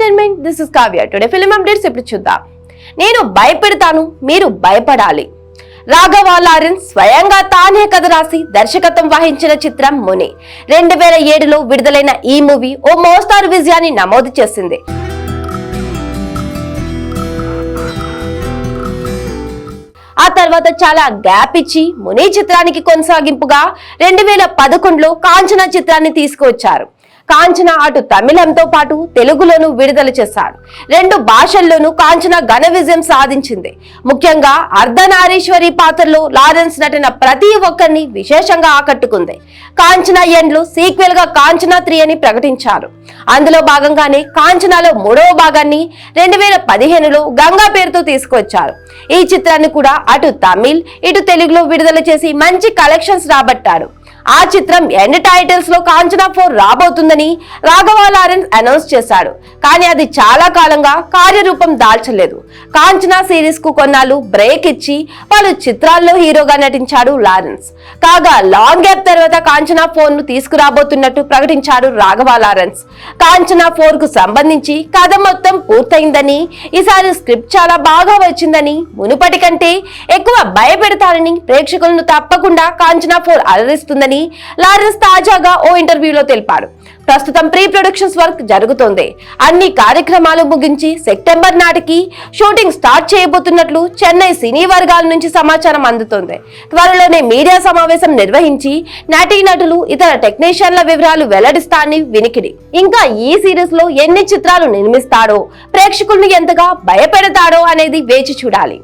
Entertainment this is Kavya. Today film updates ఇప్పుడు చూద్దాం. నేను భయపెడతాను, మీరు భయపడాలి. రాఘవ లారెన్స్ స్వయంగా తానే కథ రాసి దర్శకత్వం వహించిన చిత్రం ముని. 2007లో విడుదలైన ఈ మూవీ ఓ మోస్తారు విజయాన్ని నమోదు చేసింది. ఆ తర్వాత చాలా గ్యాప్ ఇచ్చి ముని చిత్రానికి కొనసాగింపుగా 2011లో కాంచనా చిత్రాన్ని తీసుకువచ్చారు. కాంచనా అటు తమిళంతో పాటు తెలుగులోనూ విడుదల చేశారు. 2 భాషల్లోనూ కాంచనా ఘన విజయం సాధించింది. ముఖ్యంగా అర్ధనారీశ్వరి పాత్రలో లారెన్స్ నటన ప్రతి ఒక్కరిని విశేషంగా ఆకట్టుకుంది. కాంచనా ఎండ్లో సీక్వెల్ గా కాంచనా 3 అని ప్రకటించారు. అందులో భాగంగానే కాంచనాలో 3వ భాగాన్ని 2015లో గంగా పేరుతో తీసుకువచ్చారు. ఈ చిత్రాన్ని కూడా అటు తమిళ్ ఇటు తెలుగులో విడుదల చేసి మంచి కలెక్షన్స్ రాబట్టారు. ఆ చిత్రం ఎండ్ టైటిల్స్ లో కాంచనా 4 రాబోతుందని రాఘవ లారెన్స్ అనౌన్స్ చేశాడు. కానీ అది చాలా కాలంగా కార్యరూపం దాల్చలేదు. కాంచనా సిరీస్ కు కొన్నాళ్ళు బ్రేక్ ఇచ్చి పలు చిత్రాల్లో హీరోగా నటించాడు లారెన్స్. కాగా లాంగ్ గ్యాప్ తర్వాత కాంచనా 4 ను తీసుకురాబోతున్నట్టు ప్రకటించాడు రాఘవ లారెన్స్. కాంచనా 4 కు సంబంధించి కథ మొత్తం పూర్తయిందని, ఈసారి స్క్రిప్ట్ చాలా బాగా వచ్చిందని, మునుపటి కంటే ఎక్కువ భయపెడతారని, ప్రేక్షకులను తప్పకుండా కాంచనా 4 అలరిస్తుందని లారెన్స్ తాజాగా ఓ ఇంటర్వ్యూలో తెలిపాడు. ప్రస్తుతం ప్రీ ప్రొడక్షన్స్ వర్క్ జరుగుతోంది. అన్ని కార్యక్రమాలు ముగించి సెప్టెంబర్ నాటికి షూటింగ్ స్టార్ట్ చేయబోతున్నట్లు చెన్నై సినీ వర్గాల నుంచి సమాచారం అందుతోంది. త్వరలోనే మీడియా సమావేశం నిర్వహించి నటీనటులు ఇతర టెక్నీషియన్ల వివరాలు వెల్లడిస్తారని వినికిడి. ఇంకా ఈ సిరీస్ లో ఎన్ని చిత్రాలు నిర్మిస్తాడో, ప్రేక్షకులను ఎంతగా భయపెడతాడో అనేది వేచి చూడాలి.